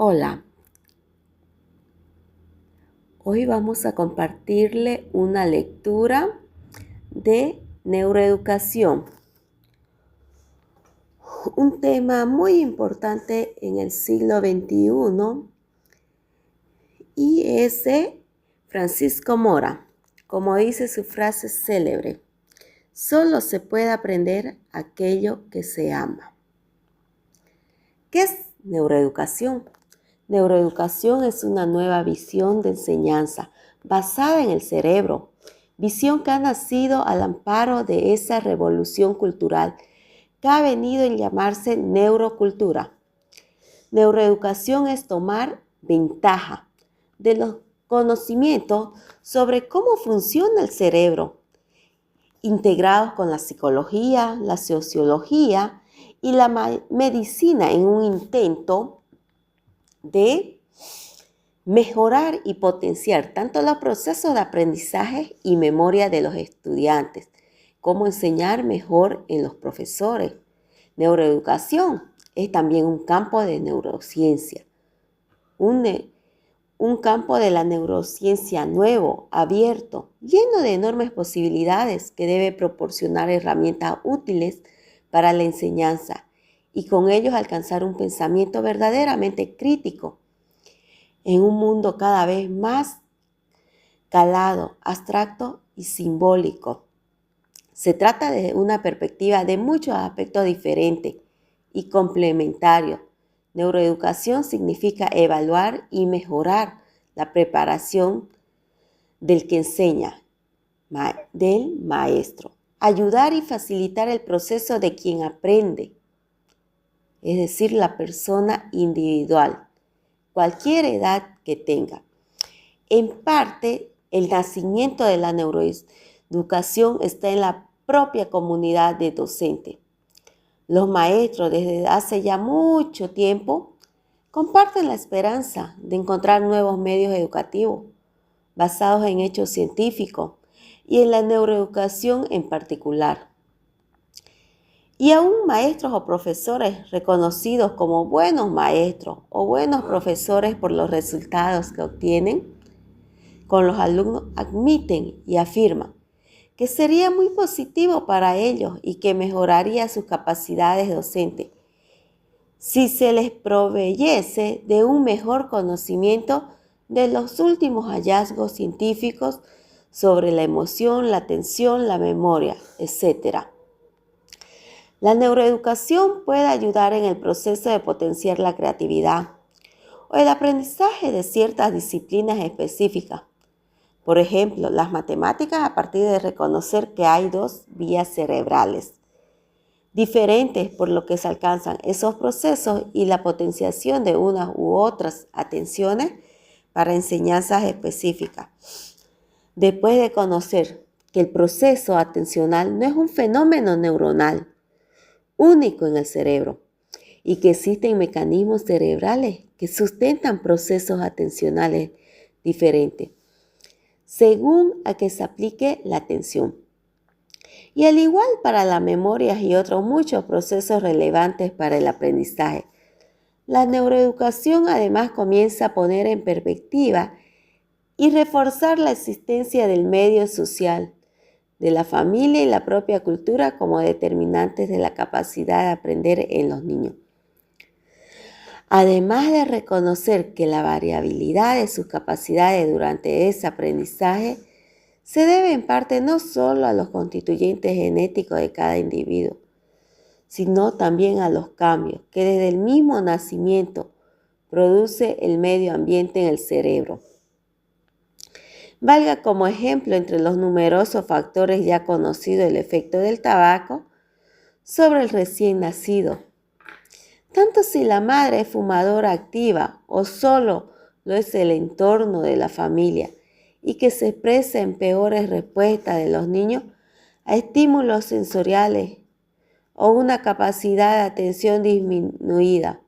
Hola, hoy vamos a compartirle una lectura de neuroeducación, un tema muy importante en el siglo XXI y es de Francisco Mora. Como dice su frase célebre, solo se puede aprender aquello que se ama. ¿Qué es neuroeducación? Neuroeducación es una nueva visión de enseñanza basada en el cerebro, visión que ha nacido al amparo de esa revolución cultural que ha venido en llamarse neurocultura. Neuroeducación es tomar ventaja de los conocimientos sobre cómo funciona el cerebro, integrados con la psicología, la sociología y la medicina en un intento de mejorar y potenciar tanto los procesos de aprendizaje y memoria de los estudiantes, como enseñar mejor en los profesores. Neuroeducación es también un campo de neurociencia, un campo de la neurociencia nuevo, abierto, lleno de enormes posibilidades que debe proporcionar herramientas útiles para la enseñanza y con ellos alcanzar un pensamiento verdaderamente crítico en un mundo cada vez más calado, abstracto y simbólico. Se trata de una perspectiva de muchos aspectos diferentes y complementarios. Neuroeducación significa evaluar y mejorar la preparación del que enseña, del maestro. Ayudar y facilitar el proceso de quien aprende, es decir, la persona individual, cualquier edad que tenga. En parte, el nacimiento de la neuroeducación está en la propia comunidad de docentes. Los maestros desde hace ya mucho tiempo comparten la esperanza de encontrar nuevos medios educativos basados en hechos científicos y en la neuroeducación en particular. Y aún maestros o profesores reconocidos como buenos maestros o buenos profesores por los resultados que obtienen con los alumnos admiten y afirman que sería muy positivo para ellos y que mejoraría sus capacidades docentes si se les proveyese de un mejor conocimiento de los últimos hallazgos científicos sobre la emoción, la atención, la memoria, etc. La neuroeducación puede ayudar en el proceso de potenciar la creatividad o el aprendizaje de ciertas disciplinas específicas. Por ejemplo, las matemáticas a partir de reconocer que hay dos vías cerebrales diferentes por lo que se alcanzan esos procesos y la potenciación de unas u otras atenciones para enseñanzas específicas. Después de conocer que el proceso atencional no es un fenómeno neuronal único en el cerebro y que existen mecanismos cerebrales que sustentan procesos atencionales diferentes según a que se aplique la atención. Y al igual para las memorias y otros muchos procesos relevantes para el aprendizaje. La neuroeducación además comienza a poner en perspectiva y reforzar la existencia del medio social, de la familia y la propia cultura como determinantes de la capacidad de aprender en los niños. Además de reconocer que la variabilidad de sus capacidades durante ese aprendizaje se debe en parte no solo a los constituyentes genéticos de cada individuo, sino también a los cambios que desde el mismo nacimiento produce el medio ambiente en el cerebro. Valga como ejemplo entre los numerosos factores ya conocidos el efecto del tabaco sobre el recién nacido. Tanto si la madre es fumadora activa o solo lo es el entorno de la familia y que se expresa en peores respuestas de los niños a estímulos sensoriales o una capacidad de atención disminuida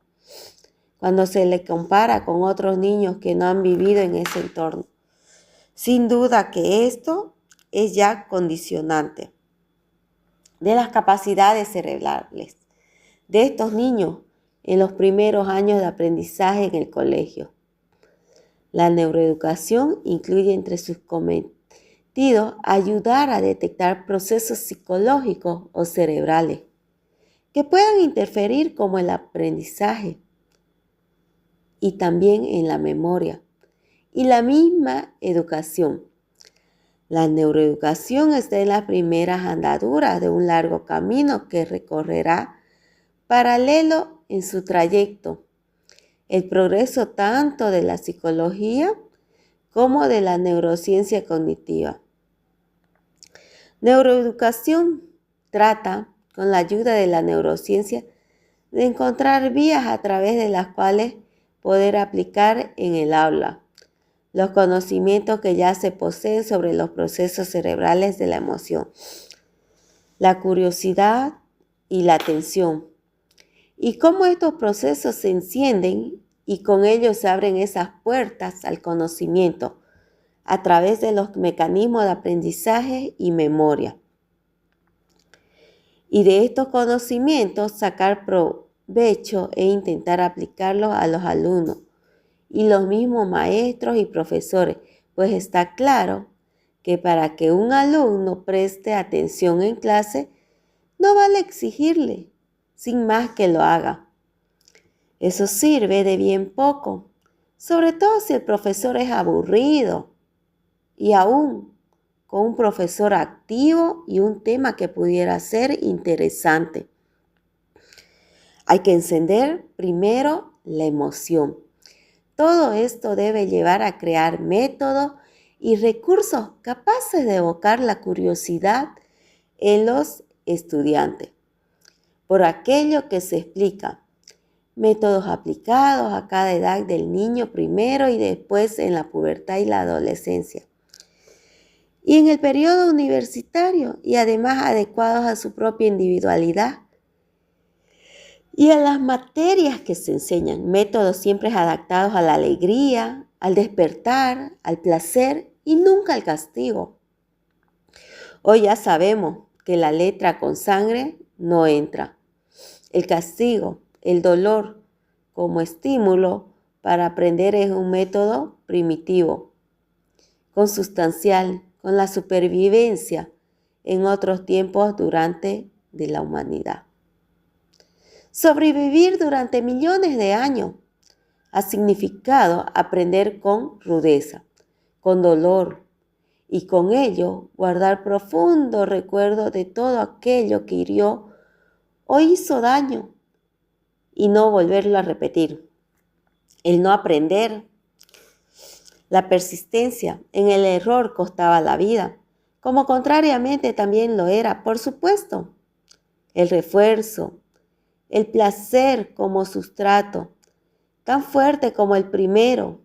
cuando se le compara con otros niños que no han vivido en ese entorno. Sin duda que esto es ya condicionante de las capacidades cerebrales de estos niños en los primeros años de aprendizaje en el colegio. La neuroeducación incluye entre sus cometidos ayudar a detectar procesos psicológicos o cerebrales que puedan interferir como el aprendizaje y también en la memoria y la misma educación. La neuroeducación está en las primeras andaduras de un largo camino que recorrerá paralelo en su trayecto el progreso tanto de la psicología como de la neurociencia cognitiva. Neuroeducación trata, con la ayuda de la neurociencia, de encontrar vías a través de las cuales poder aplicar en el aula los conocimientos que ya se poseen sobre los procesos cerebrales de la emoción, la curiosidad y la atención, y cómo estos procesos se encienden y con ellos se abren esas puertas al conocimiento a través de los mecanismos de aprendizaje y memoria. Y de estos conocimientos sacar provecho e intentar aplicarlos a los alumnos y los mismos maestros y profesores, pues está claro que para que un alumno preste atención en clase, no vale exigirle, sin más que lo haga. Eso sirve de bien poco, sobre todo si el profesor es aburrido y aún con un profesor activo y un tema que pudiera ser interesante. Hay que encender primero la emoción. Todo esto debe llevar a crear métodos y recursos capaces de evocar la curiosidad en los estudiantes por aquello que se explica. Métodos aplicados a cada edad del niño primero y después en la pubertad y la adolescencia. Y en el periodo universitario y además adecuados a su propia individualidad y a las materias que se enseñan, métodos siempre adaptados a la alegría, al despertar, al placer y nunca al castigo. Hoy ya sabemos que la letra con sangre no entra. El castigo, el dolor como estímulo para aprender es un método primitivo, consustancial con la supervivencia en otros tiempos durante de la humanidad. Sobrevivir durante millones de años ha significado aprender con rudeza, con dolor y con ello guardar profundo recuerdo de todo aquello que hirió o hizo daño y no volverlo a repetir. El no aprender, la persistencia en el error costaba la vida, como contrariamente también lo era, por supuesto, el refuerzo, el placer como sustrato, tan fuerte como el primero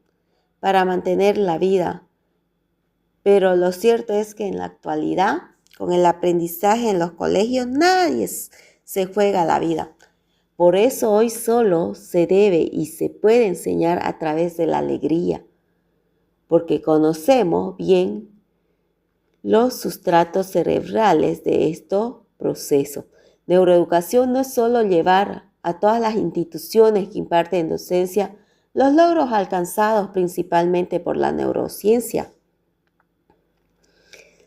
para mantener la vida. Pero lo cierto es que en la actualidad, con el aprendizaje en los colegios, nadie se juega la vida. Por eso hoy solo se debe y se puede enseñar a través de la alegría, porque conocemos bien los sustratos cerebrales de estos procesos. Neuroeducación no es solo llevar a todas las instituciones que imparten docencia los logros alcanzados principalmente por la neurociencia,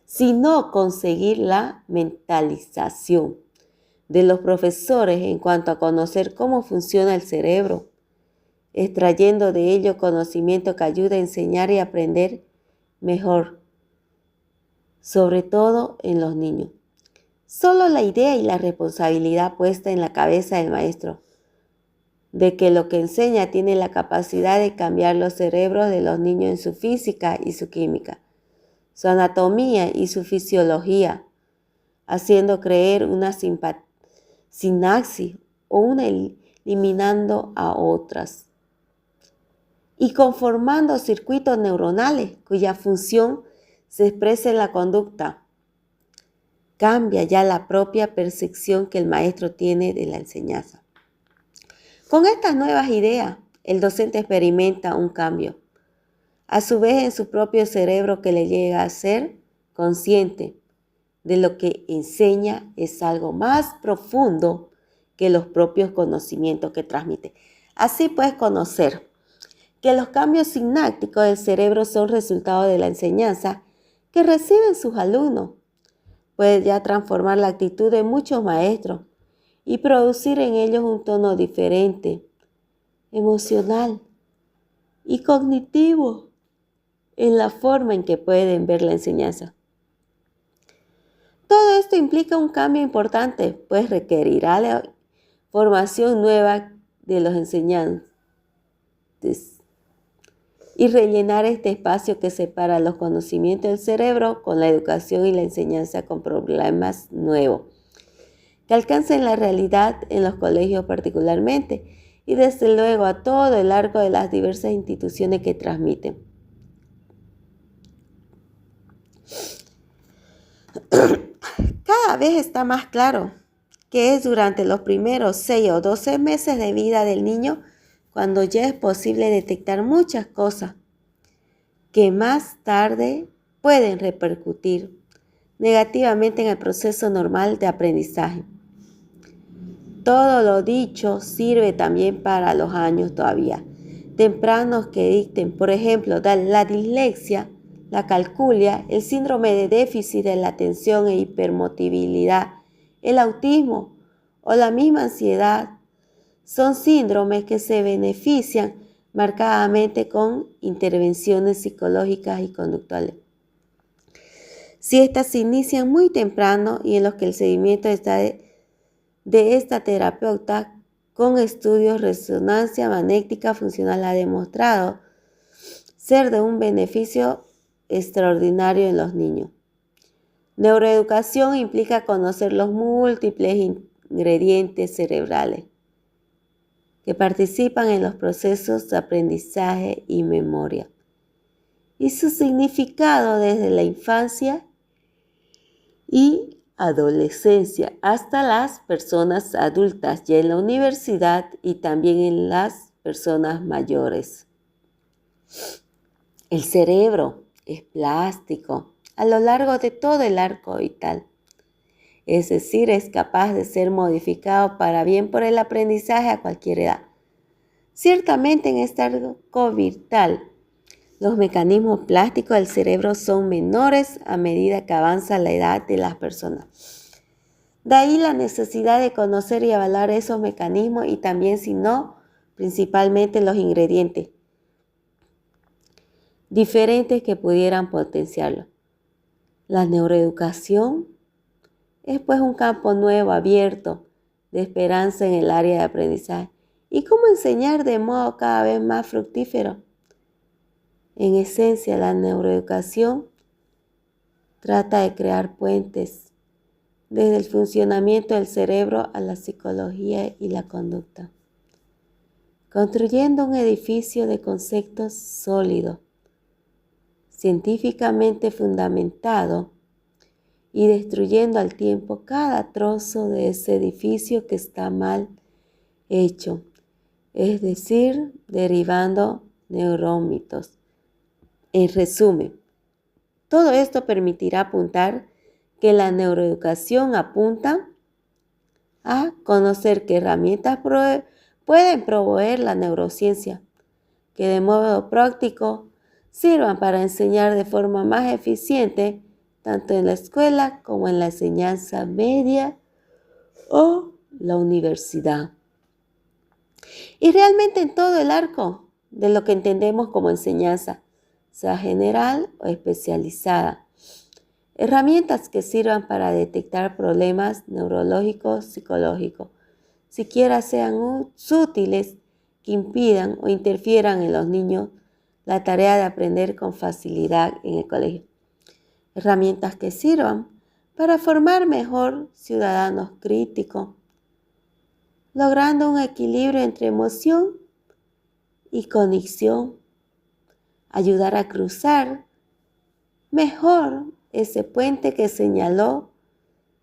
sino conseguir la mentalización de los profesores en cuanto a conocer cómo funciona el cerebro, extrayendo de ello conocimiento que ayude a enseñar y aprender mejor, sobre todo en los niños. Solo la idea y la responsabilidad puesta en la cabeza del maestro de que lo que enseña tiene la capacidad de cambiar los cerebros de los niños en su física y su química, su anatomía y su fisiología, haciendo creer una sinapsis o una eliminando a otras, y conformando circuitos neuronales cuya función se expresa en la conducta. Cambia ya la propia percepción que el maestro tiene de la enseñanza. Con estas nuevas ideas, el docente experimenta un cambio, a su vez en su propio cerebro, que le llega a ser consciente de lo que enseña es algo más profundo que los propios conocimientos que transmite. Así puedes conocer que los cambios sinápticos del cerebro son resultado de la enseñanza que reciben sus alumnos. Puede ya transformar la actitud de muchos maestros y producir en ellos un tono diferente, emocional y cognitivo en la forma en que pueden ver la enseñanza. Todo esto implica un cambio importante, pues requerirá la formación nueva de los enseñantes y rellenar este espacio que separa los conocimientos del cerebro con la educación y la enseñanza con problemas nuevos, que alcancen la realidad en los colegios particularmente y desde luego a todo el arco de las diversas instituciones que transmiten. Cada vez está más claro que es durante los primeros 6 o 12 meses de vida del niño cuando ya es posible detectar muchas cosas que más tarde pueden repercutir negativamente en el proceso normal de aprendizaje. Todo lo dicho sirve también para los años todavía tempranos que dicten, por ejemplo, la dislexia, la calculia, el síndrome de déficit de la atención e hipermotilidad, el autismo o la misma ansiedad. Son síndromes que se benefician marcadamente con intervenciones psicológicas y conductuales. Si estas se inician muy temprano y en los que el seguimiento está de esta terapeuta con estudios resonancia magnética funcional ha demostrado ser de un beneficio extraordinario en los niños. Neuroeducación implica conocer los múltiples ingredientes cerebrales que participan en los procesos de aprendizaje y memoria, y su significado desde la infancia y adolescencia hasta las personas adultas, ya en la universidad y también en las personas mayores. El cerebro es plástico a lo largo de todo el arco vital, es decir, es capaz de ser modificado para bien por el aprendizaje a cualquier edad. Ciertamente en este arco vital, los mecanismos plásticos del cerebro son menores a medida que avanza la edad de las personas. De ahí la necesidad de conocer y evaluar esos mecanismos y también, si no, principalmente los ingredientes diferentes que pudieran potenciarlo. La neuroeducación es pues un campo nuevo, abierto, de esperanza en el área de aprendizaje. ¿Y cómo enseñar de modo cada vez más fructífero? En esencia, la neuroeducación trata de crear puentes desde el funcionamiento del cerebro a la psicología y la conducta, construyendo un edificio de conceptos sólidos, científicamente fundamentado y destruyendo al tiempo cada trozo de ese edificio que está mal hecho, es decir, derivando neuromitos. En resumen, todo esto permitirá apuntar que la neuroeducación apunta a conocer qué herramientas pueden proveer la neurociencia, que de modo práctico sirvan para enseñar de forma más eficiente tanto en la escuela como en la enseñanza media o la universidad. Y realmente en todo el arco de lo que entendemos como enseñanza, sea general o especializada. Herramientas que sirvan para detectar problemas neurológicos, psicológicos, siquiera sean útiles, que impidan o interfieran en los niños la tarea de aprender con facilidad en el colegio. Herramientas que sirvan para formar mejor ciudadanos críticos, logrando un equilibrio entre emoción y cognición, ayudar a cruzar mejor ese puente que señaló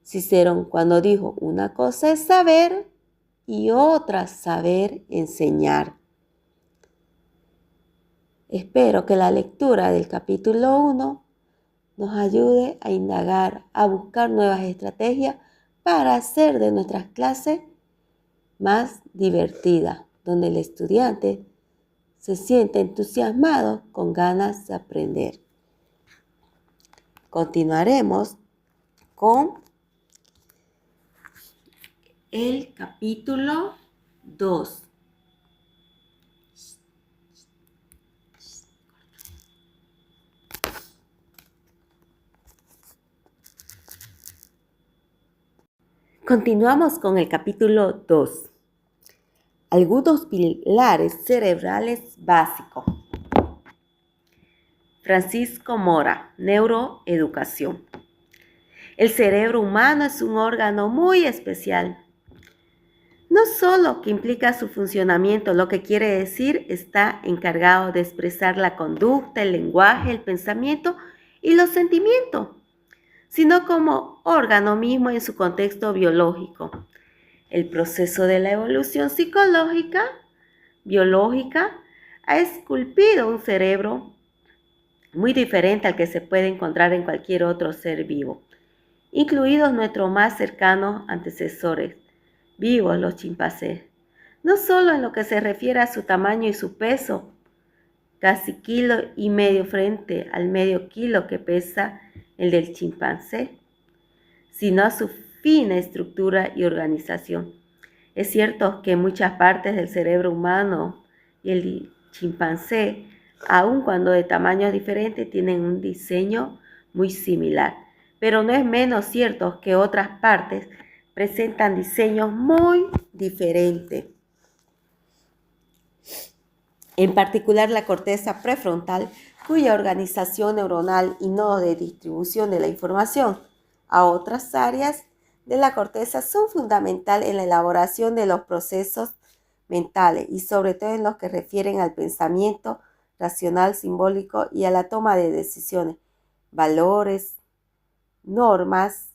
Cicerón cuando dijo: una cosa es saber y otra saber enseñar. Espero que la lectura del capítulo 1 nos ayude a indagar, a buscar nuevas estrategias para hacer de nuestras clases más divertida, donde el estudiante se siente entusiasmado con ganas de aprender. Continuaremos con el capítulo 2. Continuamos con el capítulo 2. Algunos pilares cerebrales básicos. Francisco Mora, Neuroeducación. El cerebro humano es un órgano muy especial. No solo que implica su funcionamiento, lo que quiere decir está encargado de expresar la conducta, el lenguaje, el pensamiento y los sentimientos, sino como órgano mismo en su contexto biológico. El proceso de la evolución psicológica, biológica, ha esculpido un cerebro muy diferente al que se puede encontrar en cualquier otro ser vivo, incluidos nuestros más cercanos antecesores vivos, los chimpancés. No solo en lo que se refiere a su tamaño y su peso, casi 1,5 kilos frente al medio kilo que pesa el del chimpancé, sino a su fina estructura y organización. Es cierto que muchas partes del cerebro humano y el chimpancé, aun cuando de tamaños diferentes, tienen un diseño muy similar, pero no es menos cierto que otras partes presentan diseños muy diferentes. En particular la corteza prefrontal, cuya organización neuronal y nodos de distribución de la información a otras áreas de la corteza son fundamentales en la elaboración de los procesos mentales y sobre todo en los que refieren al pensamiento racional, simbólico y a la toma de decisiones, valores, normas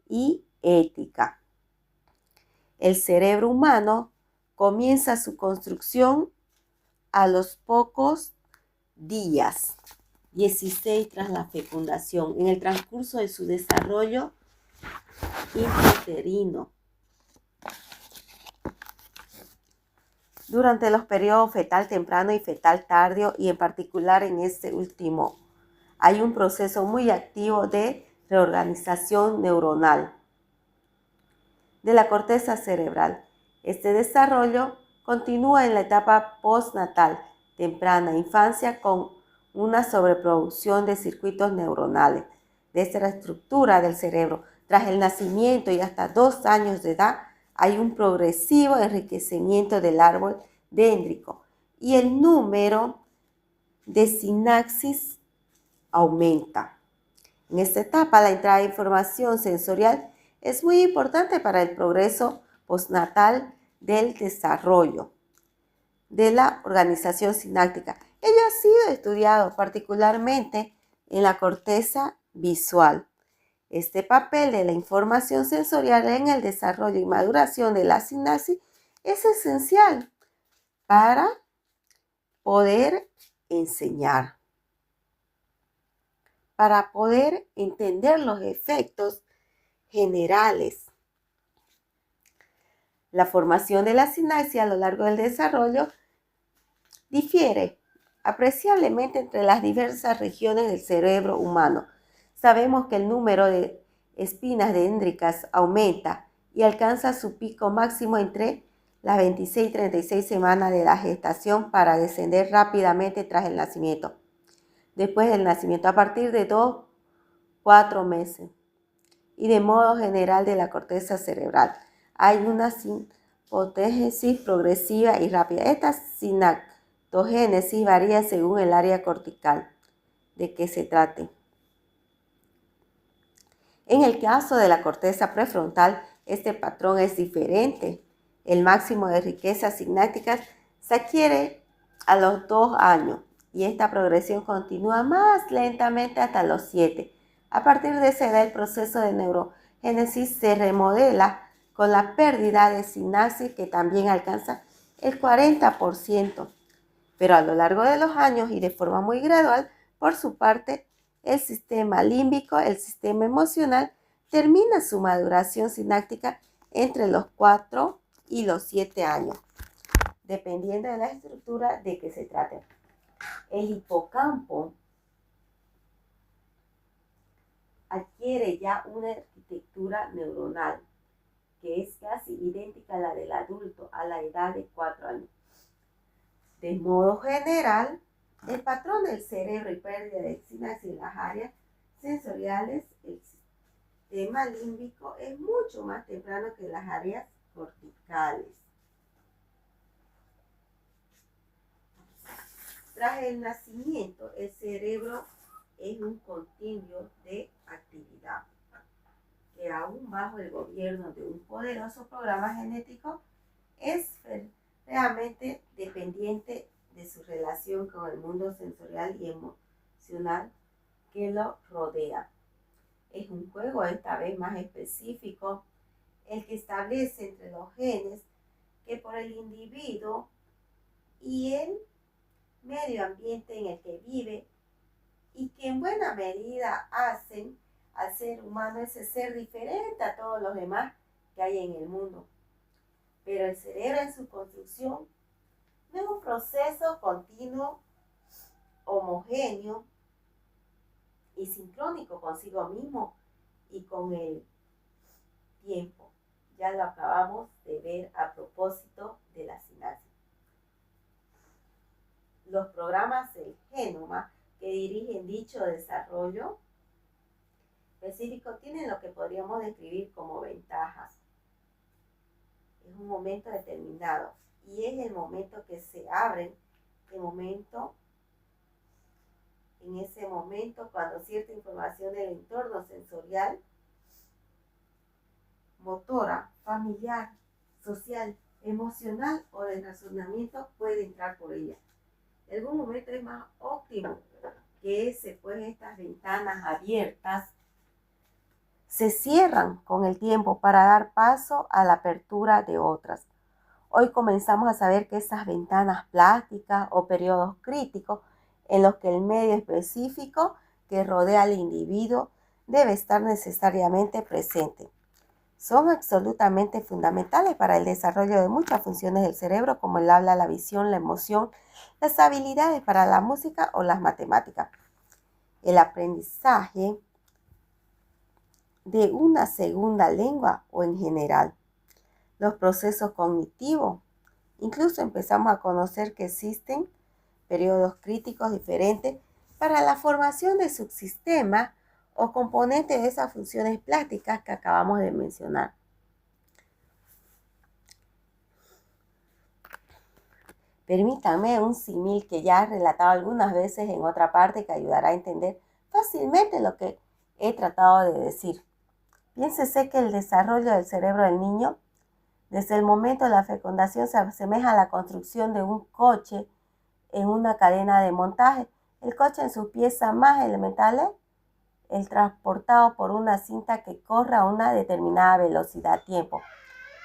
y ética. El cerebro humano comienza su construcción a los pocos días, 16 tras la fecundación, en el transcurso de su desarrollo intrauterino. Durante los periodos fetal temprano y fetal tardío, y en particular en este último, hay un proceso muy activo de reorganización neuronal de la corteza cerebral. Este desarrollo continúa en la etapa postnatal, temprana infancia, con una sobreproducción de circuitos neuronales de esta estructura del cerebro. Tras el nacimiento y hasta 2 años de edad, hay un progresivo enriquecimiento del árbol dendrítico y el número de sinapsis aumenta. En esta etapa, la entrada de información sensorial es muy importante para el progreso postnatal del desarrollo de la organización sináptica. Ello ha sido estudiado particularmente en la corteza visual. Este papel de la información sensorial en el desarrollo y maduración de la sinapsis es esencial para poder enseñar, para poder entender los efectos generales. La formación de la sinapsis a lo largo del desarrollo difiere apreciablemente entre las diversas regiones del cerebro humano. Sabemos que el número de espinas dendríticas aumenta y alcanza su pico máximo entre las 26 y 36 semanas de la gestación para descender rápidamente tras el nacimiento. Después del nacimiento, a partir de 2-4 meses. Y de modo general de la corteza cerebral, hay una sinaptogénesis progresiva y rápida. Esta sinaptogénesis varía según el área cortical de que se trate. En el caso de la corteza prefrontal, este patrón es diferente. El máximo de riquezas sinápticas se adquiere a los 2 años y esta progresión continúa más lentamente hasta los 7. A partir de esa edad, el proceso de neurogénesis se remodela con la pérdida de sinapsis que también alcanza el 40%. Pero a lo largo de los años y de forma muy gradual, por su parte, el sistema límbico, el sistema emocional, termina su maduración sináptica entre los 4 y los 7 años, dependiendo de la estructura de que se trate. El hipocampo adquiere ya una arquitectura neuronal que es casi idéntica a la del adulto a la edad de 4 años. De modo general, el patrón del cerebro y pérdida de sínapsis en las áreas sensoriales, el sistema límbico, es mucho más temprano que las áreas corticales. Tras el nacimiento, el cerebro es un continuo de actividad que aún bajo el gobierno de un poderoso programa genético es realmente dependiente de su relación con el mundo sensorial y emocional que lo rodea. Es un juego esta vez más específico el que establece entre los genes que por el individuo y el medio ambiente en el que vive y que en buena medida hacen al ser humano ese ser diferente a todos los demás que hay en el mundo. Pero el cerebro en su construcción no es un proceso continuo, homogéneo y sincrónico consigo mismo y con el tiempo. Ya lo acabamos de ver a propósito de la sinapsis. Los programas del genoma que dirigen dicho desarrollo específico tienen lo que podríamos describir como ventajas. Es un momento determinado y es el momento que se abren, en ese momento cuando cierta información del entorno sensorial, motora, familiar, social, emocional o de razonamiento puede entrar por ella. En algún momento es más óptimo que ese, pues estas ventanas abiertas se cierran con el tiempo para dar paso a la apertura de otras. Hoy comenzamos a saber que esas ventanas plásticas o periodos críticos en los que el medio específico que rodea al individuo debe estar necesariamente presente son absolutamente fundamentales para el desarrollo de muchas funciones del cerebro, como el habla, la visión, la emoción, las habilidades para la música o las matemáticas. El aprendizaje de una segunda lengua o en general. Los procesos cognitivos. Incluso empezamos a conocer que existen periodos críticos diferentes para la formación de subsistemas o componentes de esas funciones plásticas que acabamos de mencionar. Permítanme un símil que ya he relatado algunas veces en otra parte que ayudará a entender fácilmente lo que he tratado de decir. Piénsese que el desarrollo del cerebro del niño, desde el momento de la fecundación, se asemeja a la construcción de un coche en una cadena de montaje. El coche en sus piezas más elementales, el transportado por una cinta que corre a una determinada velocidad tiempo,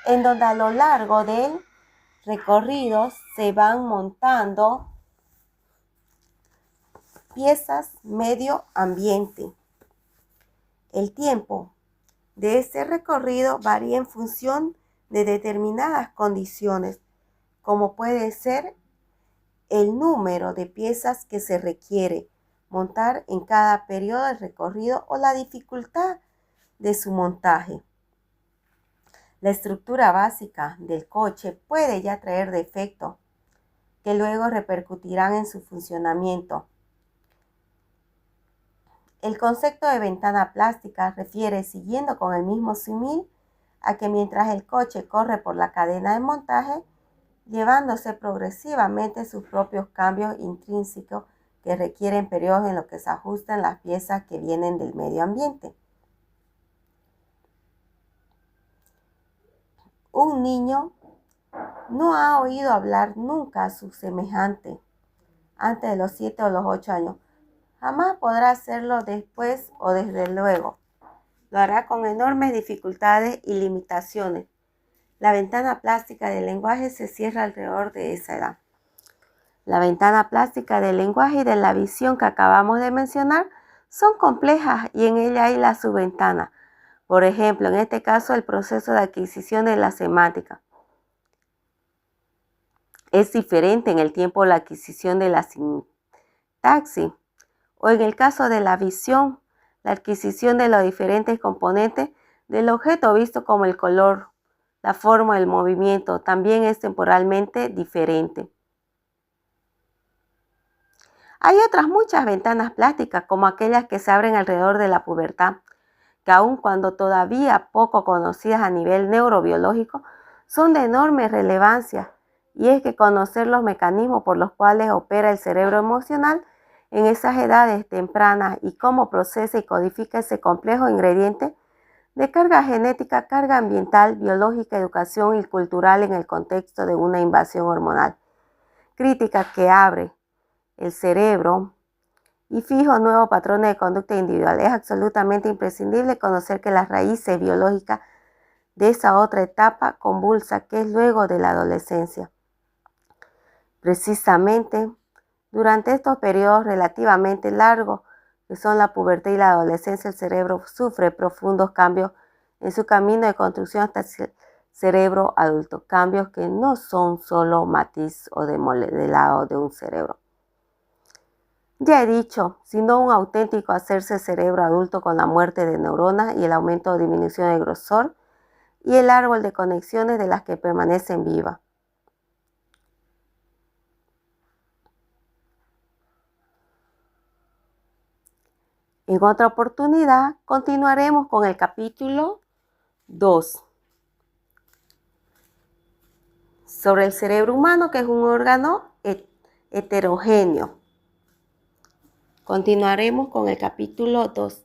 en donde a lo largo del recorrido se van montando piezas medio ambiente. El tiempo de ese recorrido varía en función de determinadas condiciones, como puede ser el número de piezas que se requiere montar en cada periodo de recorrido o la dificultad de su montaje. La estructura básica del coche puede ya traer defectos que luego repercutirán en su funcionamiento. El concepto de ventana plástica refiere, siguiendo con el mismo símil, a que mientras el coche corre por la cadena de montaje, llevándose progresivamente sus propios cambios intrínsecos que requieren periodos en los que se ajustan las piezas que vienen del medio ambiente. Un niño no ha oído hablar nunca a su semejante antes de los 7 o los 8 años. Jamás podrá hacerlo después o desde luego. Lo hará con enormes dificultades y limitaciones. La ventana plástica del lenguaje se cierra alrededor de esa edad. La ventana plástica del lenguaje y de la visión que acabamos de mencionar son complejas y en ella hay la subventana. Por ejemplo, en este caso, el proceso de adquisición de la semántica. es diferente en el tiempo la adquisición de la sintaxis, o en el caso de la visión, la adquisición de los diferentes componentes del objeto visto como el color, la forma, el movimiento, también es temporalmente diferente. Hay otras muchas ventanas plásticas, como aquellas que se abren alrededor de la pubertad, que aun cuando todavía poco conocidas a nivel neurobiológico, son de enorme relevancia, y es que conocer los mecanismos por los cuales opera el cerebro emocional en esas edades tempranas y cómo procesa y codifica ese complejo ingrediente de carga genética, carga ambiental, biológica, educación y cultural en el contexto de una invasión hormonal crítica que abre el cerebro y fijo nuevos patrones de conducta individual. Es absolutamente imprescindible conocer que las raíces biológicas de esa otra etapa convulsa que es luego de la adolescencia. Precisamente, durante estos periodos relativamente largos, que son la pubertad y la adolescencia, el cerebro sufre profundos cambios en su camino de construcción hasta el cerebro adulto. Cambios que no son solo matiz o modelado de un cerebro. Ya he dicho, sino un auténtico hacerse cerebro adulto con la muerte de neuronas y el aumento o disminución del grosor y el árbol de conexiones de las que permanecen vivas. En otra oportunidad continuaremos con el capítulo 2 sobre el cerebro humano, que es un órgano heterogéneo. Continuaremos con el capítulo 2.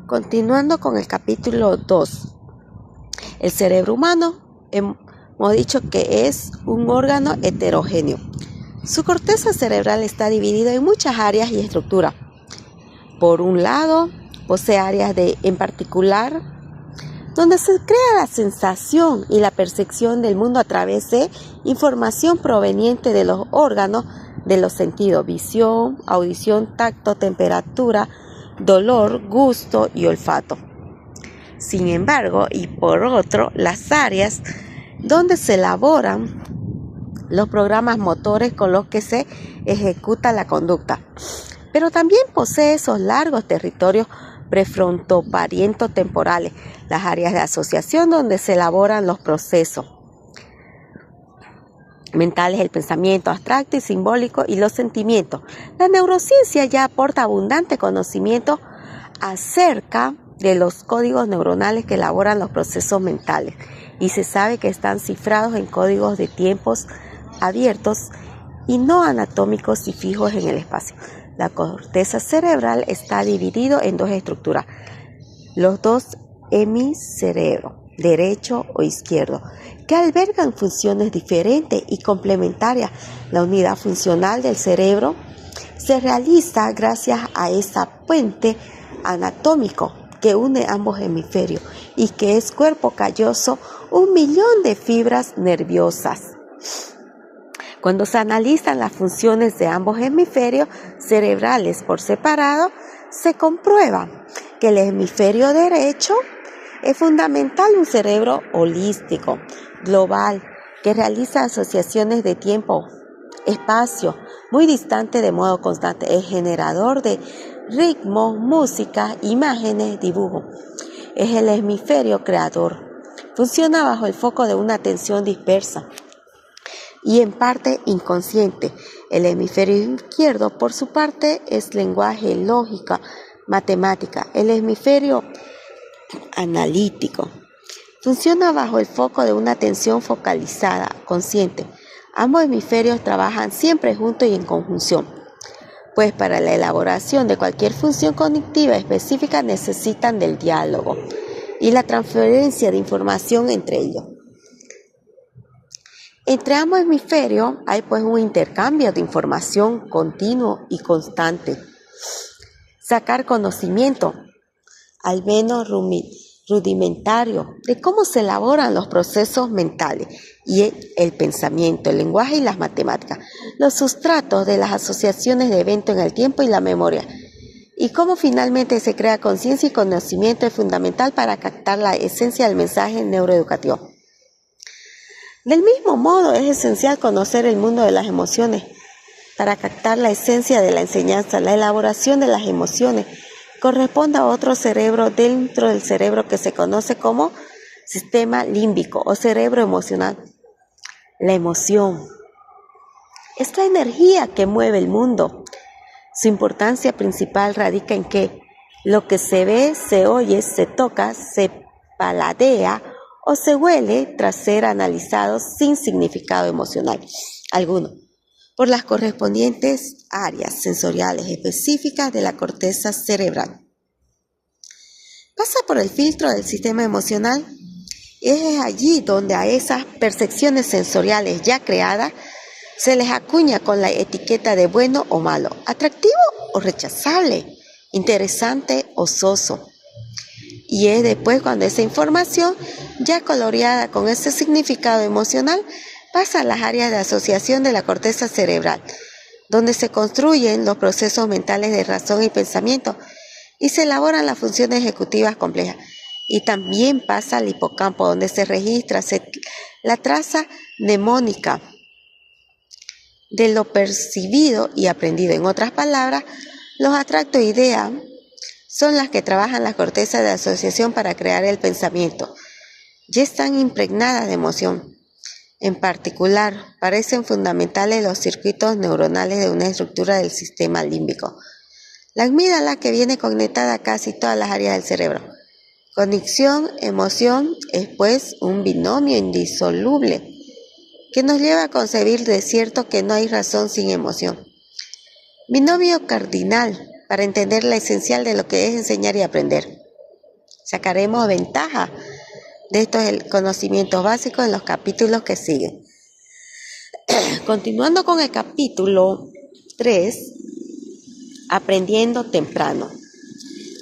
Continuando con el capítulo 2. El cerebro humano, hemos dicho que es un órgano heterogéneo. Su corteza cerebral está dividida en muchas áreas y estructuras. Por un lado, posee áreas en particular donde se crea la sensación y la percepción del mundo a través de información proveniente de los órganos de los sentidos: visión, audición, tacto, temperatura, dolor, gusto y olfato. Sin embargo, y por otro, las áreas donde se elaboran los programas motores con los que se ejecuta la conducta. Pero también posee esos largos territorios prefrontoparieto-temporales, las áreas de asociación donde se elaboran los procesos mentales, el pensamiento abstracto y simbólico y los sentimientos. La neurociencia ya aporta abundante conocimiento acerca de los códigos neuronales que elaboran los procesos mentales, y se sabe que están cifrados en códigos de tiempos abiertos y no anatómicos y fijos en el espacio. La corteza cerebral está dividido en dos estructuras: los dos hemisferios, derecho o izquierdo, que albergan funciones diferentes y complementarias. La unidad funcional del cerebro se realiza gracias a ese puente anatómico que une ambos hemisferios y que es cuerpo calloso, 1.000.000 de fibras nerviosas. Cuando se analizan las funciones de ambos hemisferios cerebrales por separado, se comprueba que el hemisferio derecho es fundamental, un cerebro holístico, global, que realiza asociaciones de tiempo, espacio, muy distante de modo constante, es generador de ritmo, música, imágenes, dibujo. Es el hemisferio creador. Funciona bajo el foco de una atención dispersa y en parte inconsciente. El hemisferio izquierdo, por su parte, es lenguaje, lógica, matemática. El hemisferio analítico funciona bajo el foco de una atención focalizada, consciente. Ambos hemisferios trabajan siempre juntos y en conjunción, pues para la elaboración de cualquier función cognitiva específica necesitan del diálogo y la transferencia de información entre ellos. Entre ambos hemisferios hay pues un intercambio de información continuo y constante. Sacar conocimiento, al menos rudimentario, de cómo se elaboran los procesos mentales y el pensamiento, el lenguaje y las matemáticas, los sustratos de las asociaciones de eventos en el tiempo y la memoria, y cómo finalmente se crea conciencia y conocimiento es fundamental para captar la esencia del mensaje neuroeducativo. Del mismo modo, es esencial conocer el mundo de las emociones para captar la esencia de la enseñanza. La elaboración de las emociones corresponde a otro cerebro dentro del cerebro que se conoce como sistema límbico o cerebro emocional. La emoción es la energía que mueve el mundo. Su importancia principal radica en que lo que se ve, se oye, se toca, se paladea o se huele tras ser analizado sin significado emocional alguno por las correspondientes áreas sensoriales específicas de la corteza cerebral. Pasa por el filtro del sistema emocional y es allí donde a esas percepciones sensoriales ya creadas se les acuña con la etiqueta de bueno o malo, atractivo o rechazable, interesante o soso. Y es después cuando esa información, ya coloreada con ese significado emocional, pasa a las áreas de asociación de la corteza cerebral, donde se construyen los procesos mentales de razón y pensamiento y se elaboran las funciones ejecutivas complejas. Y también pasa al hipocampo, donde se registra la traza mnemónica de lo percibido y aprendido. En otras palabras, los abstractos ideas son las que trabajan las cortezas de asociación para crear el pensamiento. Ya están impregnadas de emoción. En particular, parecen fundamentales los circuitos neuronales de una estructura del sistema límbico. La amígdala, que viene conectada a casi todas las áreas del cerebro. Cognición, emoción, es pues un binomio indisoluble que nos lleva a concebir de cierto que no hay razón sin emoción. Binomio cardinal para entender la esencial de lo que es enseñar y aprender. Sacaremos ventaja de estos conocimientos básicos en los capítulos que siguen. Continuando con el capítulo 3, aprendiendo temprano.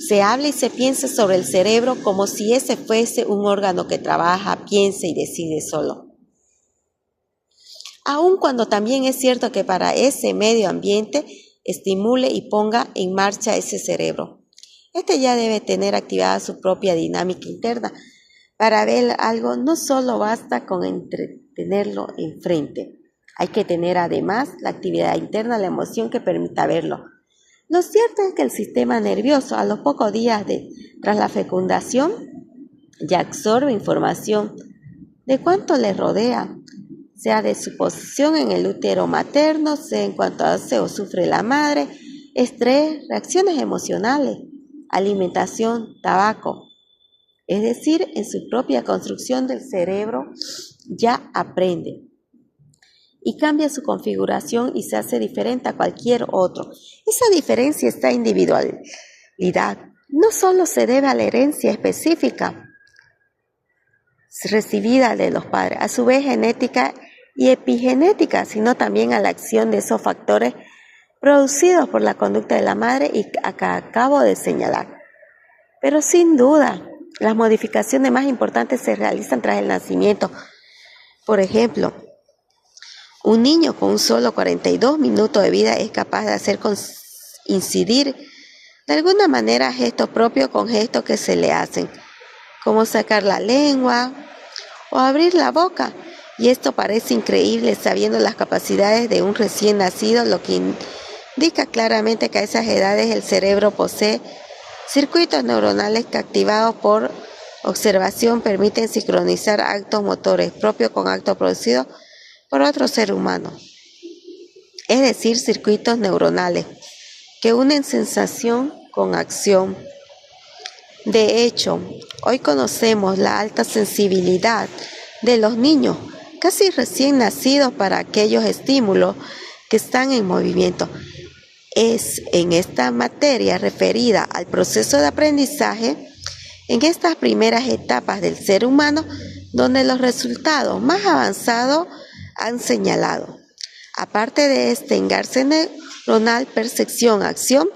Se habla y se piensa sobre el cerebro como si ese fuese un órgano que trabaja, piensa y decide solo. Aun cuando también es cierto que para ese medio ambiente estimule y ponga en marcha ese cerebro. Este ya debe tener activada su propia dinámica interna. Para ver algo no solo basta con tenerlo enfrente. Hay que tener además la actividad interna, la emoción que permita verlo. Lo cierto es que el sistema nervioso a los pocos días tras la fecundación ya absorbe información de cuánto le rodea, sea de su posición en el útero materno, sea en cuanto hace o sufre la madre, estrés, reacciones emocionales, alimentación, tabaco. Es decir, en su propia construcción del cerebro ya aprende y cambia su configuración y se hace diferente a cualquier otro. Esa diferencia, esta individualidad, no solo se debe a la herencia específica recibida de los padres, a su vez genética y epigenética, sino también a la acción de esos factores producidos por la conducta de la madre y que acabo de señalar. Pero sin duda, las modificaciones más importantes se realizan tras el nacimiento. Por ejemplo, un niño con un solo 42 minutos de vida es capaz de hacer incidir de alguna manera gestos propios con gestos que se le hacen, como sacar la lengua o abrir la boca. Y esto parece increíble sabiendo las capacidades de un recién nacido, lo que indica claramente que a esas edades el cerebro posee circuitos neuronales que, activados por observación, permiten sincronizar actos motores propios con actos producidos por otro ser humano. Es decir, circuitos neuronales que unen sensación con acción. De hecho, hoy conocemos la alta sensibilidad de los niños casi recién nacidos para aquellos estímulos que están en movimiento. Es en esta materia referida al proceso de aprendizaje, en estas primeras etapas del ser humano, donde los resultados más avanzados han señalado. Aparte de este engarce neuronal, percepción, acción,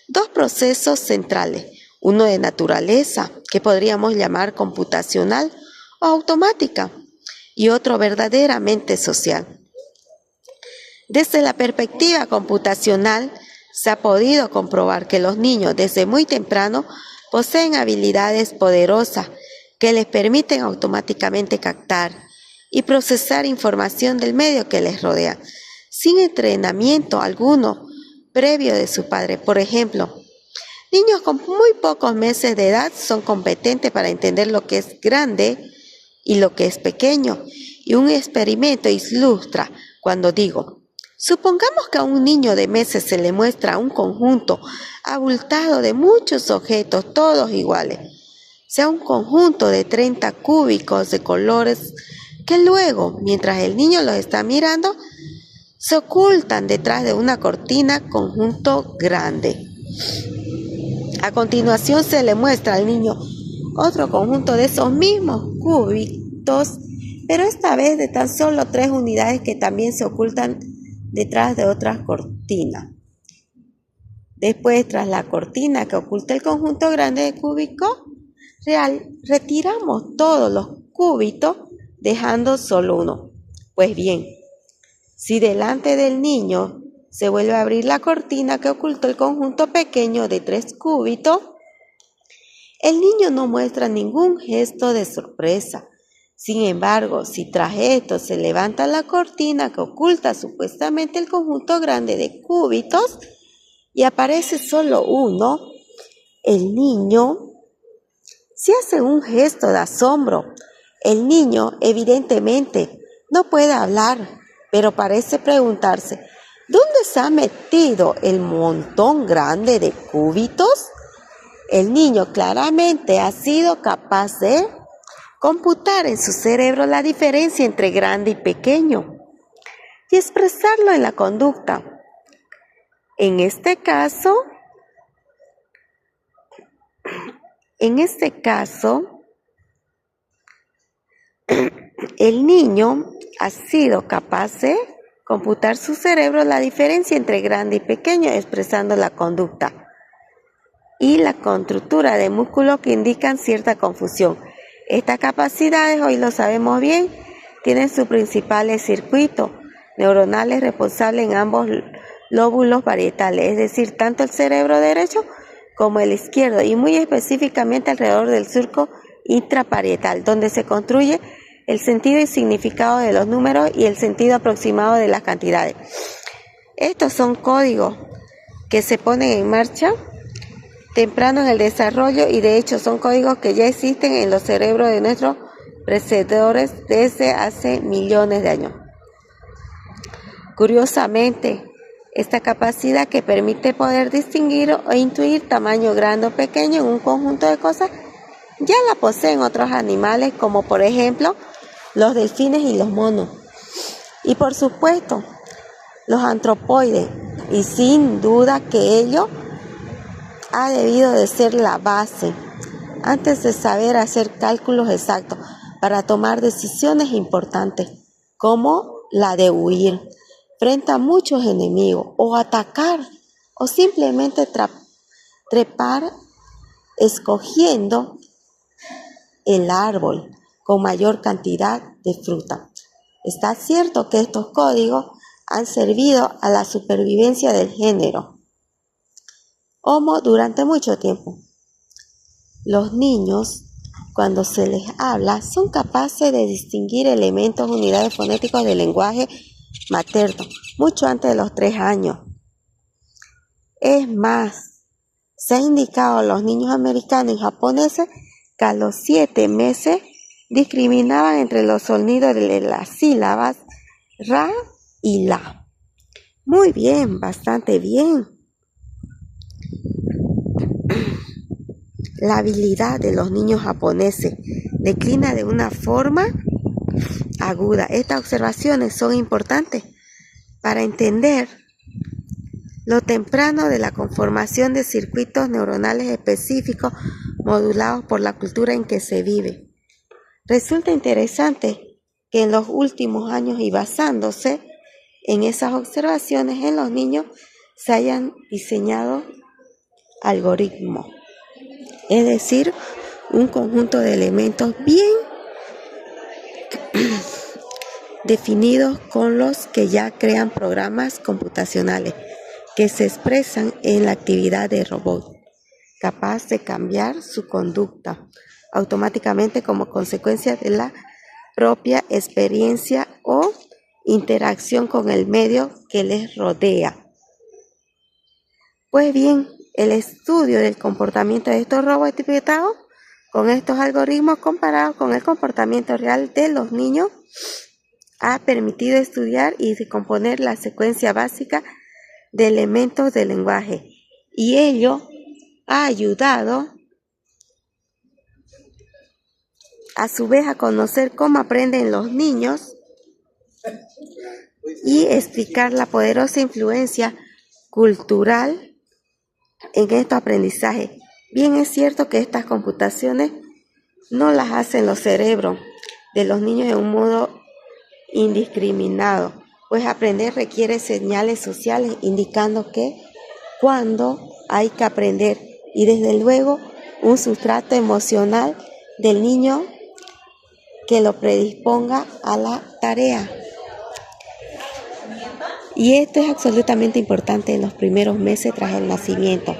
dos procesos centrales, uno de naturaleza, que podríamos llamar computacional o automática, y otro verdaderamente social. Desde la perspectiva computacional, Se ha podido comprobar que los niños desde muy temprano poseen habilidades poderosas que les permiten automáticamente captar y procesar información del medio que les rodea, sin entrenamiento alguno previo de su padre. Por ejemplo, niños con muy pocos meses de edad son competentes para entender lo que es grande y lo que es pequeño. Y un experimento ilustra cuando digo, supongamos que a un niño de meses se le muestra un conjunto abultado de muchos objetos, todos iguales, sea un conjunto de 30 cúbicos de colores que luego, mientras el niño los está mirando, se ocultan detrás de una cortina conjunto grande. A continuación se le muestra al niño otro conjunto de esos mismos cúbitos, pero esta vez de tan solo 3 unidades que también se ocultan detrás de otras cortinas. Después, tras la cortina que oculta el conjunto grande de cúbicos real, retiramos todos los cúbitos dejando solo uno. Pues bien, si delante del niño se vuelve a abrir la cortina que ocultó el conjunto pequeño de 3 cúbitos, el niño no muestra ningún gesto de sorpresa. Sin embargo, si tras esto se levanta la cortina que oculta supuestamente el conjunto grande de cúbitos y aparece solo uno, el niño se hace un gesto de asombro. El niño evidentemente no puede hablar, pero parece preguntarse, ¿dónde se ha metido el montón grande de cúbitos? El niño claramente ha sido capaz de computar en su cerebro la diferencia entre grande y pequeño y expresarlo en la conducta. En este caso, el niño ha sido capaz de computar su cerebro la diferencia entre grande y pequeño, expresando la conducta y la contractura de músculos que indican cierta confusión. Estas capacidades, hoy lo sabemos bien, tienen sus principales circuitos neuronales responsables en ambos lóbulos parietales, es decir, tanto el cerebro derecho como el izquierdo, y muy específicamente alrededor del surco intraparietal, donde se construye el sentido y significado de los números y el sentido aproximado de las cantidades. Estos son códigos que se ponen en marcha temprano en el desarrollo y de hecho son códigos que ya existen en los cerebros de nuestros predecesores desde hace millones de años. Curiosamente, esta capacidad que permite poder distinguir o intuir tamaño grande o pequeño en un conjunto de cosas ya la poseen otros animales como por ejemplo los delfines y los monos. Y por supuesto, los antropoides. Y sin duda que ello ha debido de ser la base antes de saber hacer cálculos exactos para tomar decisiones importantes como la de huir frente a muchos enemigos o atacar o simplemente trepar escogiendo el árbol con mayor cantidad de fruta. Está cierto que estos códigos han servido a la supervivencia del género Homo durante mucho tiempo. Los niños, cuando se les habla, son capaces de distinguir elementos, unidades fonéticas del lenguaje materno, mucho antes de los 3 años. Es más, se ha indicado a los niños americanos y japoneses que a los 7 meses discriminaban entre los sonidos de las sílabas ra y la. Muy bien, bastante bien. La habilidad de los niños japoneses declina de una forma aguda. Estas observaciones son importantes para entender lo temprano de la conformación de circuitos neuronales específicos modulados por la cultura en que se vive. Resulta interesante que en los últimos años y basándose en esas observaciones en los niños se hayan diseñado algoritmos, es decir, un conjunto de elementos bien definidos con los que ya crean programas computacionales que se expresan en la actividad del robot, capaz de cambiar su conducta automáticamente como consecuencia de la propia experiencia o interacción con el medio que les rodea. Pues bien, el estudio del comportamiento de estos robots etiquetados con estos algoritmos comparados con el comportamiento real de los niños ha permitido estudiar y descomponer la secuencia básica de elementos del lenguaje, y ello ha ayudado a su vez a conocer cómo aprenden los niños y explicar la poderosa influencia cultural en estos aprendizajes. Bien es cierto que estas computaciones no las hacen los cerebros de los niños de un modo indiscriminado, pues aprender requiere señales sociales indicando que cuándo hay que aprender, y desde luego un sustrato emocional del niño que lo predisponga a la tarea. Y esto es absolutamente importante en los primeros meses tras el nacimiento.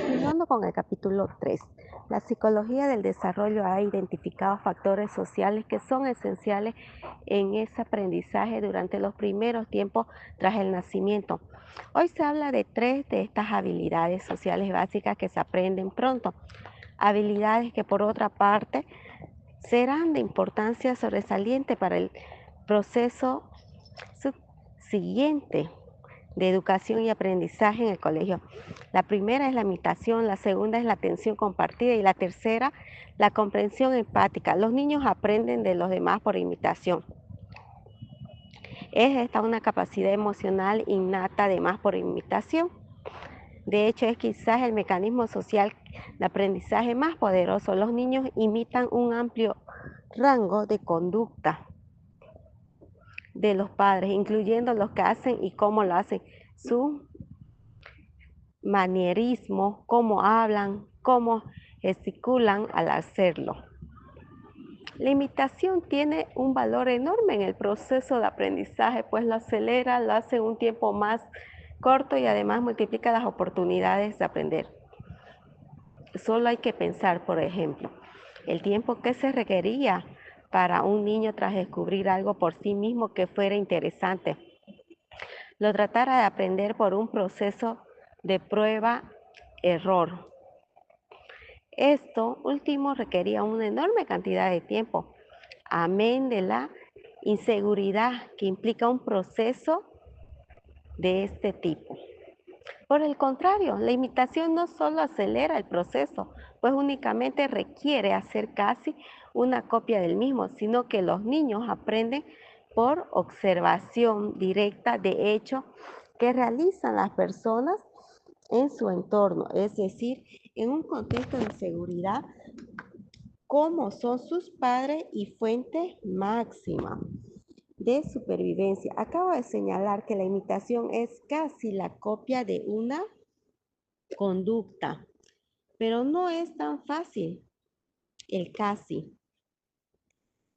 Continuando con el capítulo 3, la psicología del desarrollo ha identificado factores sociales que son esenciales en ese aprendizaje durante los primeros tiempos tras el nacimiento. Hoy se habla de 3 de estas habilidades sociales básicas que se aprenden pronto, habilidades que por otra parte serán de importancia sobresaliente para el proceso subsiguiente de educación y aprendizaje en el colegio. La primera es la imitación, la segunda es la atención compartida y la tercera, la comprensión empática. Los niños aprenden de los demás por imitación. Es esta una capacidad emocional innata además por imitación. De hecho, es quizás el mecanismo social de aprendizaje más poderoso. Los niños imitan un amplio rango de conducta de los padres, incluyendo lo que hacen y cómo lo hacen, su manierismo, cómo hablan, cómo gesticulan al hacerlo. La imitación tiene un valor enorme en el proceso de aprendizaje, pues lo acelera, lo hace un tiempo más corto y además multiplica las oportunidades de aprender. Solo hay que pensar, por ejemplo, el tiempo que se requería para un niño tras descubrir algo por sí mismo que fuera interesante. Lo tratara de aprender por un proceso de prueba-error. Esto último requería una enorme cantidad de tiempo, amén de la inseguridad que implica un proceso de este tipo. Por el contrario, la imitación no solo acelera el proceso, pues únicamente requiere hacer casi una copia del mismo, sino que los niños aprenden por observación directa de hechos que realizan las personas en su entorno, es decir, en un contexto de seguridad como son sus padres y fuente máxima de supervivencia. Acabo de señalar que la imitación es casi la copia de una conducta, pero no es tan fácil el casi.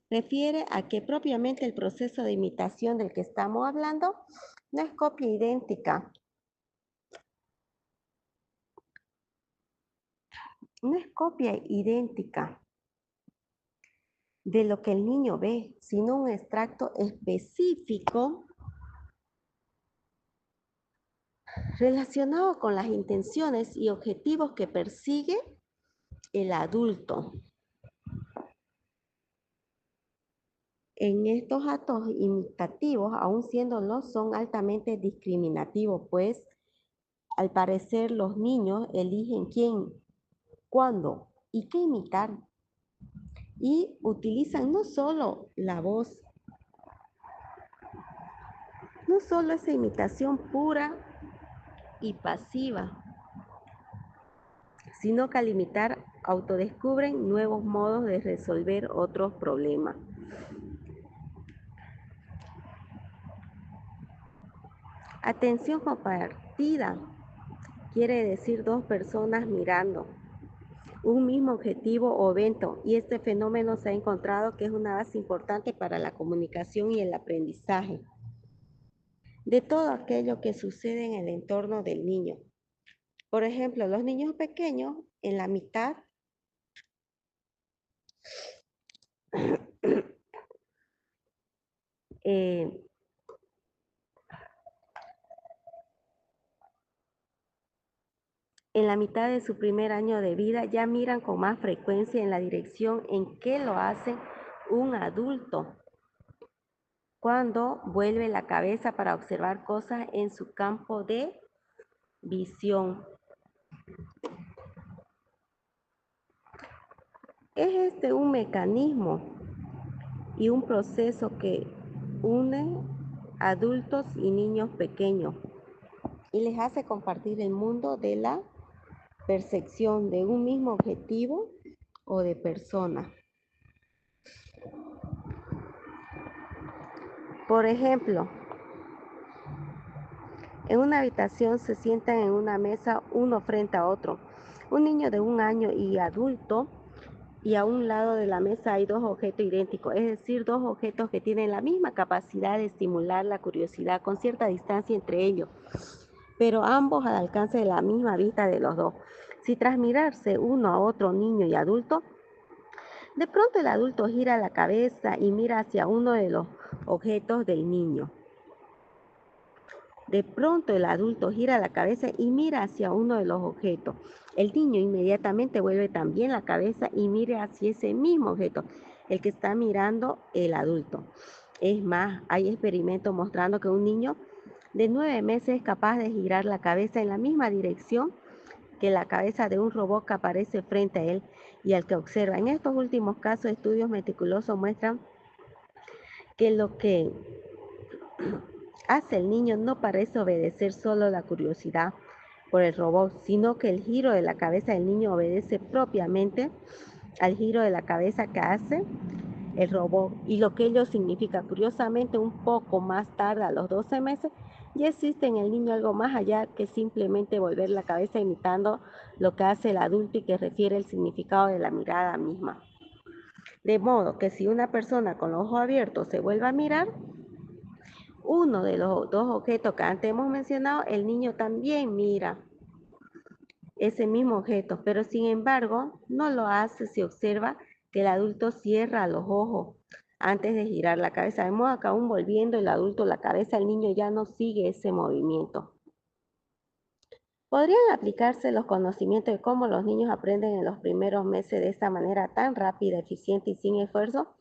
Refiere a que propiamente el proceso de imitación del que estamos hablando no es copia idéntica. No es copia idéntica de lo que el niño ve, sino un extracto específico relacionado con las intenciones y objetivos que persigue el adulto. En estos actos imitativos, aun siendo no son altamente discriminativos, pues al parecer los niños eligen quién, cuándo y qué imitar, y utilizan no solo la voz, no solo esa imitación pura y pasiva, sino que al imitar autodescubren nuevos modos de resolver otros problemas. Atención compartida quiere decir dos personas mirando un mismo objetivo o evento, y este fenómeno se ha encontrado que es una base importante para la comunicación y el aprendizaje de todo aquello que sucede en el entorno del niño. Por ejemplo, los niños pequeños en la mitad eh, en la mitad de su primer año de vida ya miran con más frecuencia en la dirección en que lo hace un adulto cuando vuelve la cabeza para observar cosas en su campo de visión. Es este un mecanismo y un proceso que une adultos y niños pequeños y les hace compartir el mundo de la percepción de un mismo objetivo o de persona. Por ejemplo, en una habitación se sientan en una mesa uno frente a otro. Un niño de 1 año y adulto, y a un lado de la mesa hay dos objetos idénticos, es decir, dos objetos que tienen la misma capacidad de estimular la curiosidad con cierta distancia entre ellos, pero ambos al alcance de la misma vista de los dos. Si tras mirarse uno a otro niño y adulto, de pronto el adulto gira la cabeza y mira hacia uno de los objetos del niño. De pronto el adulto gira la cabeza y mira hacia uno de los objetos. El niño inmediatamente vuelve también la cabeza y mira hacia ese mismo objeto, el que está mirando el adulto. Es más, hay experimentos mostrando que un niño de 9 meses es capaz de girar la cabeza en la misma dirección que la cabeza de un robot que aparece frente a él y al que observa. En estos últimos casos, estudios meticulosos muestran que lo que hace el niño no parece obedecer solo la curiosidad por el robot, sino que el giro de la cabeza del niño obedece propiamente al giro de la cabeza que hace el robot, y lo que ello significa. Curiosamente, un poco más tarde, a los 12 meses, ya existe en el niño algo más allá que simplemente volver la cabeza imitando lo que hace el adulto y que refiere el significado de la mirada misma. De modo que si una persona con los ojos abiertos se vuelve a mirar uno de los dos objetos que antes hemos mencionado, el niño también mira ese mismo objeto, pero sin embargo no lo hace si observa que el adulto cierra los ojos antes de girar la cabeza, de modo que aún volviendo el adulto la cabeza, el niño ya no sigue ese movimiento. ¿Podrían aplicarse los conocimientos de cómo los niños aprenden en los primeros meses de esta manera tan rápida, eficiente y sin esfuerzo?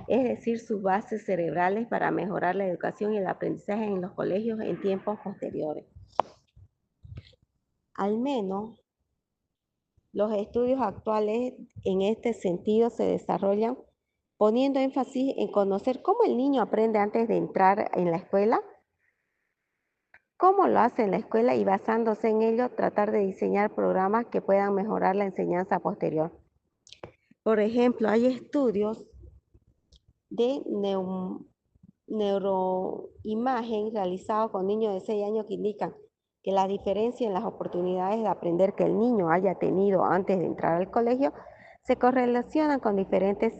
Es decir, sus bases cerebrales para mejorar la educación y el aprendizaje en los colegios en tiempos posteriores. Al menos los estudios actuales en este sentido se desarrollan poniendo énfasis en conocer cómo el niño aprende antes de entrar en la escuela, cómo lo hace en la escuela y basándose en ello tratar de diseñar programas que puedan mejorar la enseñanza posterior. Por ejemplo, hay estudios de neuroimagen realizados con niños de 6 años que indican que la diferencia en las oportunidades de aprender que el niño haya tenido antes de entrar al colegio se correlacionan con diferentes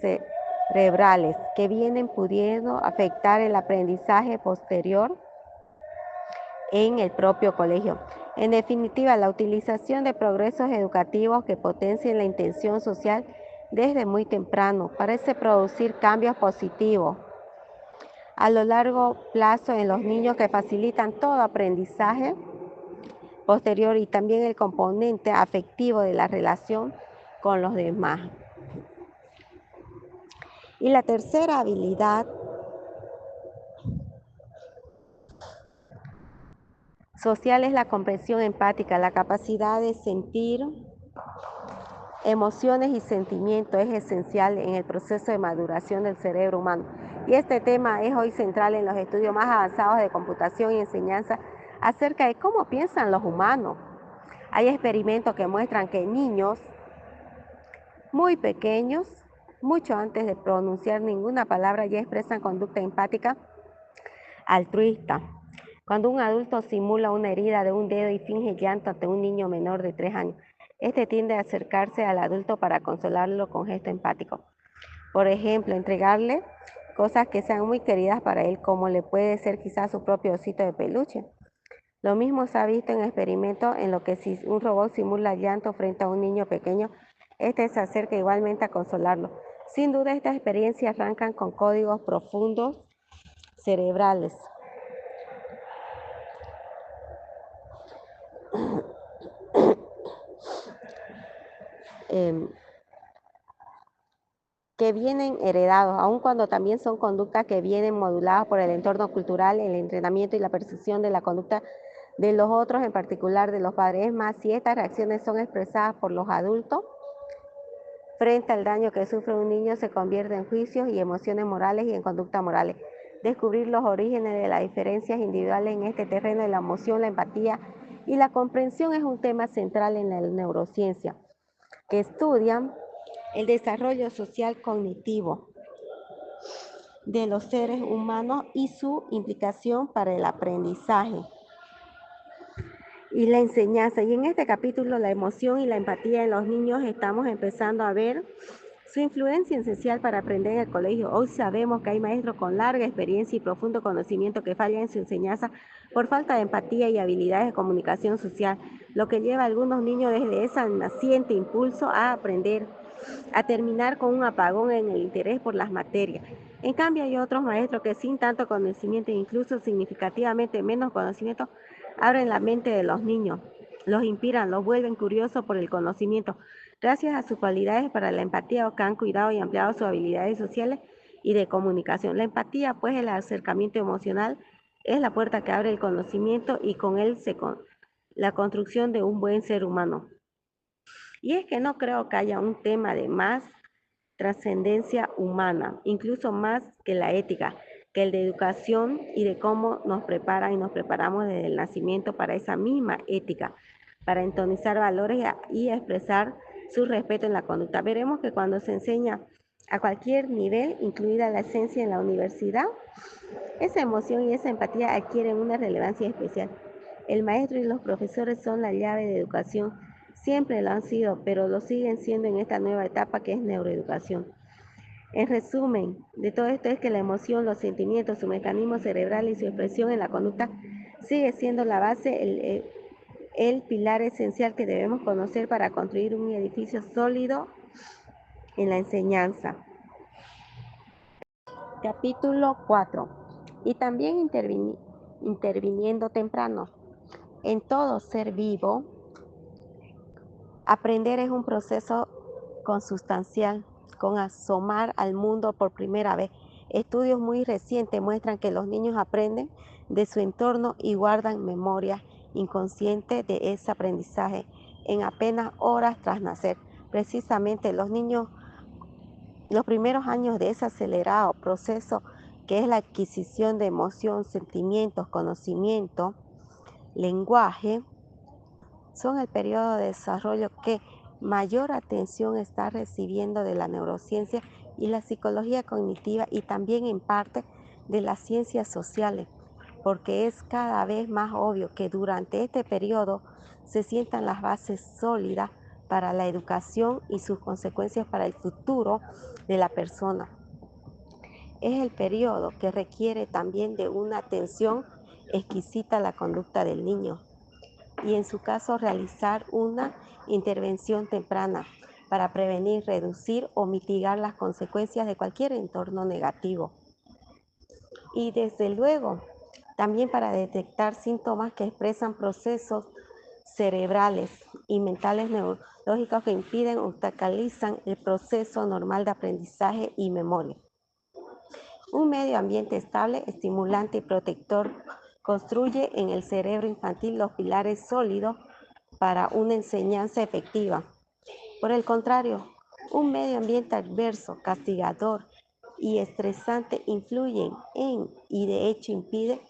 cerebrales que vienen pudiendo afectar el aprendizaje posterior en el propio colegio. En definitiva, la utilización de progresos educativos que potencien la intención social desde muy temprano parece producir cambios positivos a lo largo plazo en los niños que facilitan todo aprendizaje posterior y también el componente afectivo de la relación con los demás. Y la tercera habilidad social es la comprensión empática, la capacidad de sentir emociones y sentimientos es esencial en el proceso de maduración del cerebro humano. Y este tema es hoy central en los estudios más avanzados de computación y enseñanza acerca de cómo piensan los humanos. Hay experimentos que muestran que niños muy pequeños, mucho antes de pronunciar ninguna palabra, ya expresan conducta empática altruista. Cuando un adulto simula una herida de un dedo y finge llanto ante un niño menor de 3 años, Este tiende a acercarse al adulto para consolarlo con gesto empático. Por ejemplo, entregarle cosas que sean muy queridas para él, como le puede ser quizás su propio osito de peluche. Lo mismo se ha visto en experimentos en lo que si un robot simula llanto frente a un niño pequeño, este se acerca igualmente a consolarlo. Sin duda, estas experiencias arrancan con códigos profundos cerebrales. em, que vienen heredados, aun cuando también son conductas que vienen moduladas por el entorno cultural, el entrenamiento y la percepción de la conducta de los otros, en particular de los padres. Es más, si estas reacciones son expresadas por los adultos frente al daño que sufre un niño, se convierte en juicios y emociones morales y en conductas morales. Descubrir los orígenes de las diferencias individuales en este terreno de la emoción, la empatía y la comprensión es un tema central en la neurociencia, que estudia el desarrollo social cognitivo de los seres humanos y su implicación para el aprendizaje y la enseñanza. Y en este capítulo, la emoción y la empatía en los niños, estamos empezando a ver su influencia esencial para aprender en el colegio. Hoy sabemos que hay maestros con larga experiencia y profundo conocimiento que fallan en su enseñanza por falta de empatía y habilidades de comunicación social, lo que lleva a algunos niños desde ese naciente impulso a aprender, a terminar con un apagón en el interés por las materias. En cambio, hay otros maestros que sin tanto conocimiento e incluso significativamente menos conocimiento, abren la mente de los niños, los inspiran, los vuelven curiosos por el conocimiento, gracias a sus cualidades para la empatía, que han cuidado y ampliado sus habilidades sociales y de comunicación. La empatía, pues, el acercamiento emocional, es la puerta que abre el conocimiento y con él la construcción de un buen ser humano. Y es que no creo que haya un tema de más trascendencia humana, incluso más que la ética, que el de educación y de cómo nos preparan y nos preparamos desde el nacimiento para esa misma ética, para entonizar valores y expresar su respeto en la conducta. Veremos que cuando se enseña a cualquier nivel, incluida la esencia en la universidad, esa emoción y esa empatía adquieren una relevancia especial. El maestro y los profesores son la llave de educación, siempre lo han sido, pero lo siguen siendo en esta nueva etapa que es neuroeducación. En resumen, de todo esto es que la emoción, los sentimientos, su mecanismo cerebral y su expresión en la conducta sigue siendo la base, el pilar esencial que debemos conocer para construir un edificio sólido en la enseñanza. Capítulo 4. Y también interviniendo temprano. En todo ser vivo, aprender es un proceso consustancial, con asomar al mundo por primera vez. Estudios muy recientes muestran que los niños aprenden de su entorno y guardan memoria inconsciente de ese aprendizaje en apenas horas tras nacer. Precisamente los niños, los primeros años de ese acelerado proceso que es la adquisición de emoción, sentimientos, conocimiento, lenguaje, son el periodo de desarrollo que mayor atención está recibiendo de la neurociencia y la psicología cognitiva y también en parte de las ciencias sociales, porque es cada vez más obvio que durante este periodo se sientan las bases sólidas para la educación y sus consecuencias para el futuro de la persona. Es el periodo que requiere también de una atención exquisita a la conducta del niño y en su caso realizar una intervención temprana para prevenir, reducir o mitigar las consecuencias de cualquier entorno negativo. Y desde luego, también para detectar síntomas que expresan procesos cerebrales y mentales neurológicos que impiden o obstaculizan el proceso normal de aprendizaje y memoria. Un medio ambiente estable, estimulante y protector construye en el cerebro infantil los pilares sólidos para una enseñanza efectiva. Por el contrario, un medio ambiente adverso, castigador y estresante influyen en y de hecho impide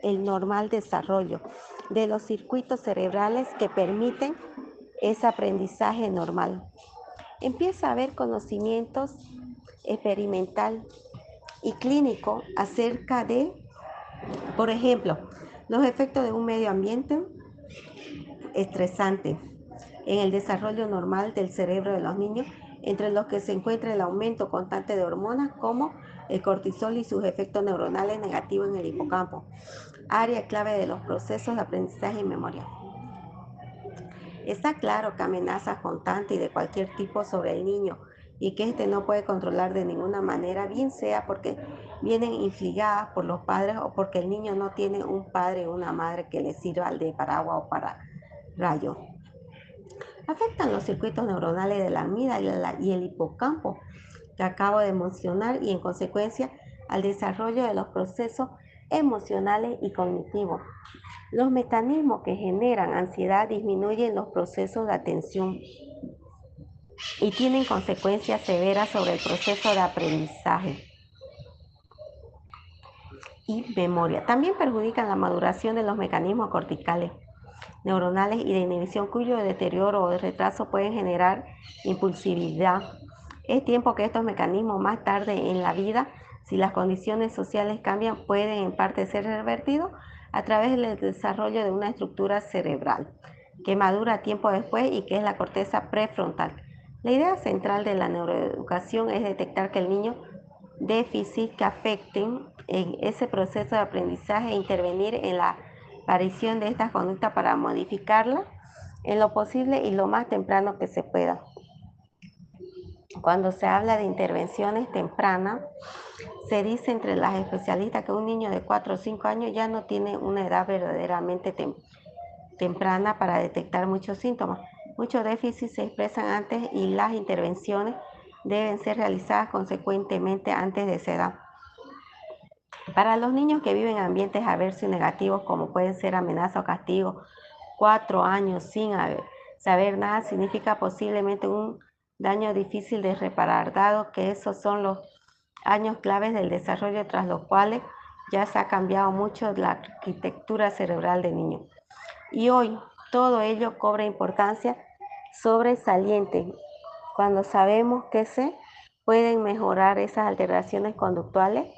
el normal desarrollo de los circuitos cerebrales que permiten ese aprendizaje normal. Empieza a haber conocimientos experimental y clínico acerca de, por ejemplo, los efectos de un medio ambiente estresante en el desarrollo normal del cerebro de los niños, entre los que se encuentra el aumento constante de hormonas como el cortisol y sus efectos neuronales negativos en el hipocampo, área clave de los procesos de aprendizaje y memoria. Está claro que amenazas constantes y de cualquier tipo sobre el niño y que éste no puede controlar de ninguna manera, bien sea porque vienen infligadas por los padres o porque el niño no tiene un padre o una madre que le sirva de paraguas o para rayo. Afectan los circuitos neuronales de la amígdala y el hipocampo que acabo de mencionar y en consecuencia al desarrollo de los procesos emocionales y cognitivos. Los mecanismos que generan ansiedad disminuyen los procesos de atención y tienen consecuencias severas sobre el proceso de aprendizaje y memoria. También perjudican la maduración de los mecanismos corticales, neuronales y de inhibición cuyo deterioro o retraso pueden generar impulsividad. Es tiempo que estos mecanismos más tarde en la vida, si las condiciones sociales cambian, pueden en parte ser revertidos a través del desarrollo de una estructura cerebral que madura tiempo después y que es la corteza prefrontal. La idea central de la neuroeducación es detectar que el niño déficit que afecten en ese proceso de aprendizaje e intervenir en la aparición de estas conductas para modificarlas en lo posible y lo más temprano que se pueda. Cuando se habla de intervenciones tempranas, se dice entre las especialistas que un niño de 4 o 5 años ya no tiene una edad verdaderamente temprana para detectar muchos síntomas. Muchos déficits se expresan antes y las intervenciones deben ser realizadas consecuentemente antes de esa edad. Para los niños que viven en ambientes adversos y negativos, como pueden ser amenaza o castigo, 4 años sin saber nada significa posiblemente un daño difícil de reparar, dado que esos son los años claves del desarrollo tras los cuales ya se ha cambiado mucho la arquitectura cerebral del niño. Y hoy todo ello cobra importancia sobresaliente cuando sabemos que se pueden mejorar esas alteraciones conductuales